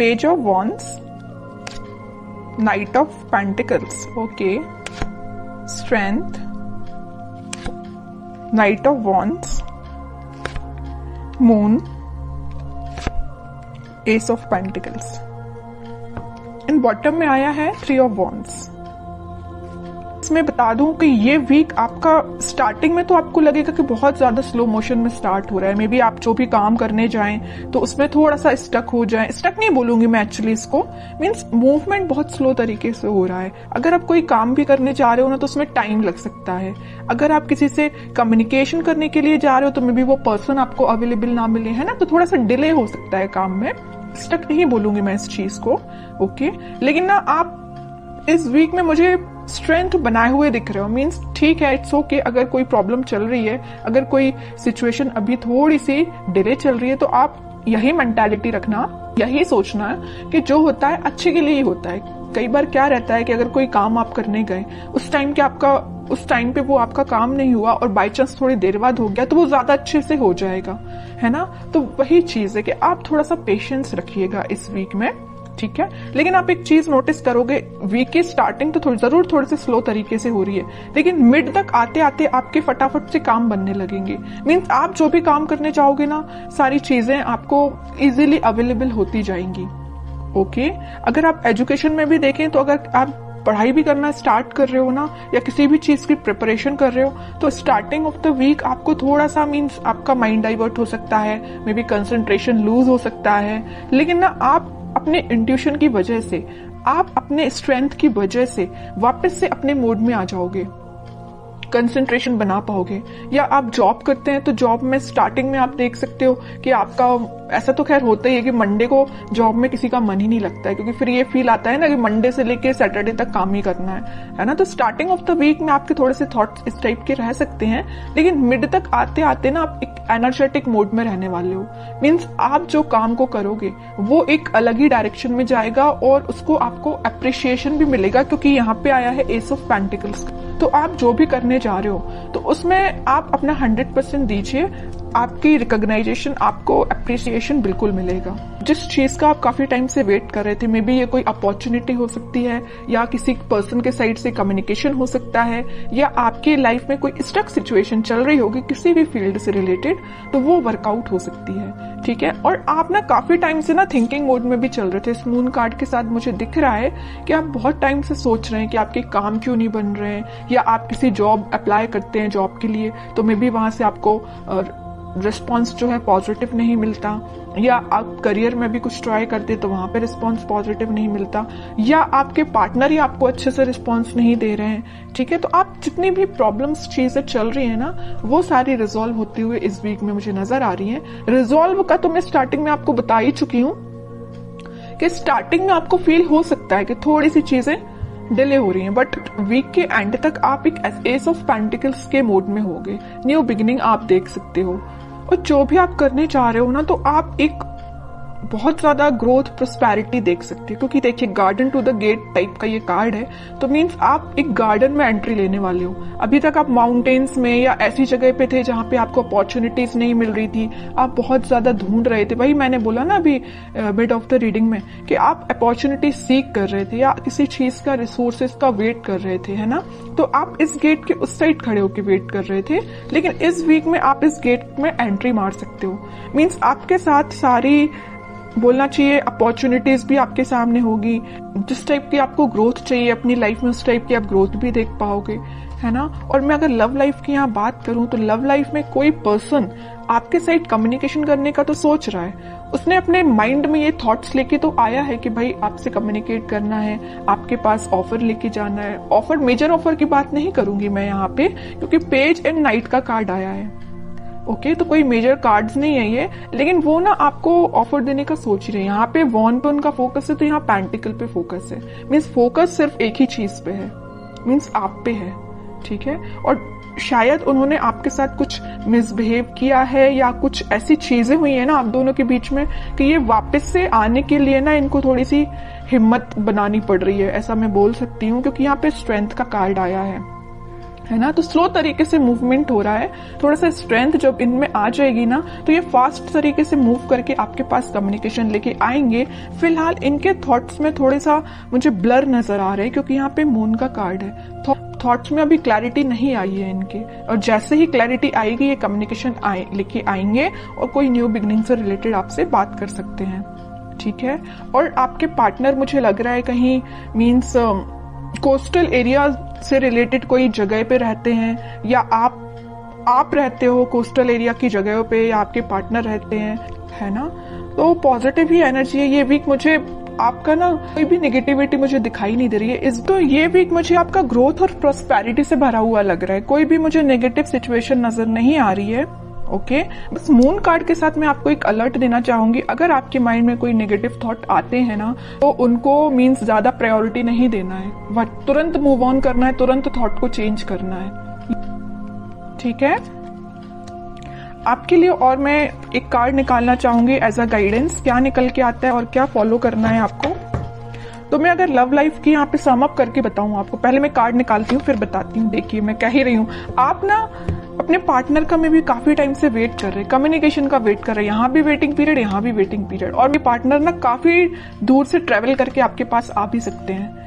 Page of wands, night of pentacles, okay, strength, night of wands, moon, S of pentacles. In bottom में आया है three of wands. इसमें बता दूं कि ये वीक आपका स्टार्टिंग में तो आपको लगेगा कि बहुत ज्यादा स्लो मोशन में स्टार्ट हो रहा है। मे बी आप जो भी काम करने जाएं तो उसमें थोड़ा सा स्टक हो जाए। स्टक नहीं बोलूंगी मैं एक्चुअली इसको, मीन्स मूवमेंट बहुत स्लो तरीके से हो रहा है। अगर आप कोई काम भी करने जा रहे हो ना तो उसमें टाइम लग सकता है। अगर आप किसी से कम्युनिकेशन करने के लिए जा रहे हो तो मे बी वो पर्सन आपको अवेलेबल ना मिले, है ना, तो थोड़ा सा डिले हो सकता है काम में। स्टक नहीं बोलूंगी मैं इस चीज को, ओके। लेकिन ना आप इस वीक में मुझे स्ट्रेंथ बनाए हुए दिख रहे हो, मीन्स ठीक है, इट्स ओके। अगर कोई प्रॉब्लम चल रही है, अगर कोई सिचुएशन अभी थोड़ी सी डिले चल रही है, तो आप यही मेंटालिटी रखना, यही सोचना कि जो होता है अच्छे के लिए ही होता है। कई बार क्या रहता है कि अगर कोई काम आप करने गए, उस टाइम पे वो आपका काम नहीं हुआ और बाई चांस थोड़ी देर बाद हो गया तो वो ज्यादा अच्छे से हो जाएगा, है ना। तो वही चीज है कि आप थोड़ा सा पेशेंस रखिएगा इस वीक में, ठीक है। लेकिन आप एक चीज नोटिस करोगे, वीक की स्टार्टिंग तो जरूर थोड़ी सी स्लो तरीके से हो रही है, लेकिन मिड तक आते आते आपके फटाफट से काम बनने लगेंगे। मीन्स आप जो भी काम करने चाहोगे ना, सारी चीजें आपको इजीली अवेलेबल होती जाएंगी, ओके। अगर आप एजुकेशन में भी देखें तो अगर आप पढ़ाई भी करना स्टार्ट कर रहे हो ना, या किसी भी चीज की प्रिपरेशन कर रहे हो, तो स्टार्टिंग ऑफ द वीक आपको थोड़ा सा मीन्स आपका माइंड डाइवर्ट हो सकता है, मे बी कंसंट्रेशन लूज हो सकता है। लेकिन ना आप अपने इंट्यूशन की वजह से, आप अपने स्ट्रेंथ की वजह से वापस से अपने मोड में आ जाओगे, कंसंट्रेशन बना पाओगे। या आप जॉब करते हैं तो जॉब में स्टार्टिंग में आप देख सकते हो कि आपका, ऐसा तो खैर होता ही है कि मंडे को जॉब में किसी का मन ही नहीं लगता है, क्योंकि फिर ये फील आता है ना कि मंडे से लेके सैटरडे तक काम ही करना है ना। तो स्टार्टिंग ऑफ द वीक में आपके थोड़े से थॉट्स इस टाइप के रह सकते हैं, लेकिन मिड तक आते आते ना आप एक एनर्जेटिक मोड में रहने वाले हो। मीन्स आप जो काम को करोगे वो एक अलग ही डायरेक्शन में जाएगा और उसको आपको अप्रिशिएशन भी मिलेगा, क्योंकि यहाँ पे आया है एस ऑफ पेंटिकल्स। तो आप जो भी करने जा रहे हो तो उसमें आप अपना 100% दीजिए, आपकी रिकॉग्नाइजेशन, आपको अप्रिसिएशन बिल्कुल मिलेगा। जिस चीज का आप काफी टाइम से वेट कर रहे थे, मे बी ये कोई अपॉर्चुनिटी हो सकती है, या किसी पर्सन के साइड से कम्युनिकेशन हो सकता है, या आपके लाइफ में कोई स्टक सिचुएशन चल रही होगी किसी भी फील्ड से रिलेटेड, तो वो वर्कआउट हो सकती है, ठीक है। और आप ना काफी टाइम से ना थिंकिंग मोड में भी चल रहे थे। इस मून कार्ड के साथ मुझे दिख रहा है कि आप बहुत टाइम से सोच रहे हैं कि आपके काम क्यों नहीं बन रहे हैं, या आप किसी जॉब अप्लाई करते हैं जॉब के लिए तो मे बी वहां से आपको रिस्पॉन्स जो है पॉजिटिव नहीं मिलता, या आप करियर में भी कुछ ट्राई करते तो वहां पे रिस्पॉन्स पॉजिटिव नहीं मिलता, या आपके पार्टनर ही आपको अच्छे से रिस्पॉन्स नहीं दे रहे हैं, ठीक है। तो आप जितनी भी प्रॉब्लम्स चीजें चल रही है ना, वो सारी रिजॉल्व होती हुई इस वीक में मुझे नजर आ रही है। रिजॉल्व का तो मैं स्टार्टिंग में आपको बता ही चुकी हूँ कि स्टार्टिंग में आपको फील हो सकता है कि थोड़ी सी चीजें डिले हो रही हैं, बट वीक के एंड तक आप एक एस ऑफ पेंटिकल्स के मोड में होगे। न्यू बिगिनिंग आप देख सकते हो, और जो भी आप करने चाह रहे हो ना, तो आप एक बहुत ज्यादा ग्रोथ प्रोस्पेरिटी देख सकते हो, क्योंकि देखिए garden to the gate type का ये कार्ड है, तो मीन्स आप एक गार्डन में एंट्री लेने वाले हो। अभी तक आप माउंटेन्स में या ऐसी जगह पे थे जहां पे आपको अपॉर्चुनिटीज नहीं मिल रही थी, आप बहुत ज्यादा ढूंढ रहे थे। वही मैंने बोला ना अभी मिड ऑफ द रीडिंग में कि आप अपॉर्चुनिटी सीक कर रहे थे या किसी चीज का, रिसोर्सेज का वेट कर रहे थे, है ना। तो आप इस गेट के उस साइड खड़े होकर वेट कर रहे थे, लेकिन इस वीक में आप इस गेट में एंट्री मार सकते हो। मीन्स आपके साथ सारी, बोलना चाहिए, अपॉर्चुनिटीज भी आपके सामने होगी। जिस टाइप की आपको ग्रोथ चाहिए अपनी लाइफ में, उस टाइप की आप ग्रोथ भी देख पाओगे, है ना। और मैं अगर लव लाइफ की यहाँ बात करूं तो लव लाइफ में कोई पर्सन आपके साथ कम्युनिकेशन करने का तो सोच रहा है, उसने अपने माइंड में ये थॉट्स लेके तो आया है कि भाई आपसे कम्युनिकेट करना है, आपके पास ऑफर लेके जाना है। ऑफर, मेजर ऑफर की बात नहीं करूंगी मैं यहाँ पे, क्योंकि पेज एंड नाइट का कार्ड आया है, ओके। तो कोई मेजर कार्ड्स नहीं है ये, लेकिन वो ना आपको ऑफर देने का सोच रहे हैं। यहाँ पे वॉन पे उनका फोकस है, तो यहाँ पेंटिकल पे फोकस है। मीन्स फोकस सिर्फ एक ही चीज पे है, मीन्स आप पे है, ठीक है। और शायद उन्होंने आपके साथ कुछ मिसबिहेव किया है, या कुछ ऐसी चीजें हुई है ना आप दोनों के बीच में कि ये वापस से आने के लिए ना इनको थोड़ी सी हिम्मत बनानी पड़ रही है, ऐसा मैं बोल सकती हूँ, क्योंकि यहाँ पे स्ट्रेंथ का कार्ड आया है है ना। तो स्लो तरीके से मूवमेंट हो रहा है, थोड़ा सा स्ट्रेंथ जब इनमें आ जाएगी ना तो ये फास्ट तरीके से मूव करके आपके पास कम्युनिकेशन लेके आएंगे। फिलहाल इनके थॉट्स में थोड़े सा मुझे ब्लर नजर आ रहे हैं, क्योंकि यहाँ पे मून का कार्ड है। थॉट्स में अभी क्लैरिटी नहीं आई है इनके, और जैसे ही क्लैरिटी आएगी ये कम्युनिकेशन लेके आएंगे और कोई न्यू बिगनिंग से रिलेटेड आपसे बात कर सकते हैं, ठीक है। और आपके पार्टनर मुझे लग रहा है कहीं मीन्स कोस्टल एरिया से रिलेटेड कोई जगह पे रहते हैं, या आप रहते हो कोस्टल एरिया की जगहों पे, या आपके पार्टनर रहते हैं, है ना। तो पॉजिटिव ही एनर्जी है ये वीक। मुझे आपका ना कोई भी नेगेटिविटी मुझे दिखाई नहीं दे रही है तो ये वीक मुझे आपका ग्रोथ और प्रॉस्पेरिटी से भरा हुआ लग रहा है। कोई भी मुझे नेगेटिव सिचुएशन नजर नहीं आ रही है, ओके। बस मून कार्ड के साथ मैं आपको एक अलर्ट देना चाहूंगी, अगर आपके माइंड में कोई नेगेटिव थॉट आते हैं ना तो उनको मीन्स ज्यादा प्रायोरिटी नहीं देना है, तुरंत मूव ऑन करना है, तुरंत थॉट को चेंज करना है, ठीक है आपके लिए। और मैं एक कार्ड निकालना चाहूंगी एज अ गाइडेंस, क्या निकल के आता है और क्या फॉलो करना है आपको। तो मैं अगर लव लाइफ की यहाँ पे सम अप करके बताऊं आपको, पहले मैं कार्ड निकालती हूँ फिर बताती हूँ। देखिए मैं कह ही रही हूँ, आप ना अपने पार्टनर का में भी काफी टाइम से वेट कर रहे हैं, कम्युनिकेशन का वेट कर रहे हैं, यहाँ भी वेटिंग पीरियड, यहाँ भी वेटिंग पीरियड। और मेरे पार्टनर ना काफी दूर से ट्रेवल करके आपके पास आ भी सकते हैं।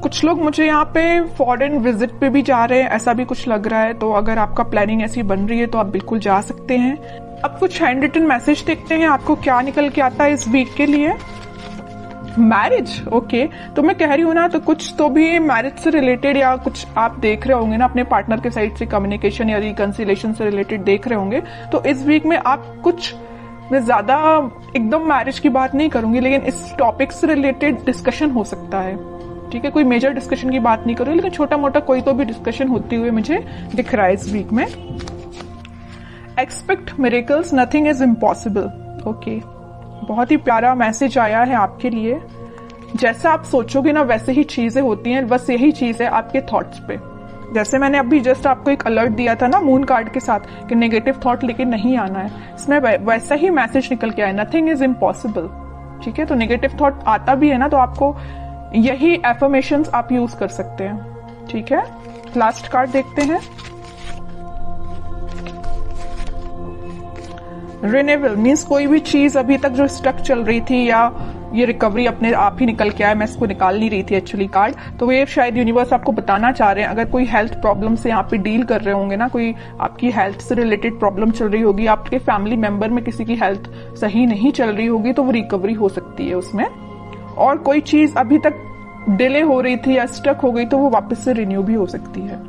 कुछ लोग मुझे यहाँ पे फॉरेन विजिट पे भी जा रहे हैं, ऐसा भी कुछ लग रहा है। तो अगर आपका प्लानिंग ऐसी बन रही है तो आप बिल्कुल जा सकते हैं। अब कुछ हैंड रिटन मैसेज देखते हैं आपको क्या निकल के आता है इस वीक के लिए। Marriage, okay. तो मैं कह रही हूँ ना, तो कुछ तो भी मैरिज से रिलेटेड या कुछ आप देख रहे होंगे ना, अपने पार्टनर के साइड से कम्युनिकेशन या रिकंसिलेशन से रिलेटेड देख रहे होंगे। तो इस वीक में आप कुछ, मैं ज्यादा एकदम मैरिज की बात नहीं करूंगी, लेकिन इस टॉपिक से रिलेटेड डिस्कशन हो सकता है, ठीक है। कोई मेजर डिस्कशन की बात नहीं करूंगी, लेकिन छोटा मोटा कोई तो भी डिस्कशन होती हुई मुझे दिख रहा है इस वीक में। Expect miracles, nothing is impossible, okay. बहुत ही प्यारा मैसेज आया है आपके लिए। जैसा आप सोचोगे ना वैसे ही चीजें होती हैं, बस यही चीज है आपके थॉट्स पे। जैसे मैंने अभी जस्ट आपको एक अलर्ट दिया था ना मून कार्ड के साथ कि नेगेटिव थॉट लेके नहीं आना है, इसमें वैसा ही मैसेज निकल के आया, नथिंग इज इम्पॉसिबल, ठीक है। तो नेगेटिव थॉट आता भी है ना तो आपको यही एफर्मेशंस आप यूज कर सकते हैं, ठीक है। लास्ट कार्ड देखते हैं, रिन्यूअल मीन्स कोई भी चीज अभी तक जो स्टक चल रही थी या ये रिकवरी अपने आप ही निकल के आया, मैं इसको निकाल नहीं रही थी एक्चुअली कार्ड। तो ये शायद यूनिवर्स आपको बताना चाह रहे हैं, अगर कोई हेल्थ प्रॉब्लम से यहाँ पे डील कर रहे होंगे ना, कोई आपकी हेल्थ से रिलेटेड प्रॉब्लम चल रही होगी, आपके फैमिली मेंबर में किसी की हेल्थ सही नहीं चल रही होगी, तो वो रिकवरी हो सकती है उसमें। और कोई चीज अभी तक डिले हो रही थी या स्टक हो गई तो वो वापस से रिन्यू भी हो सकती है।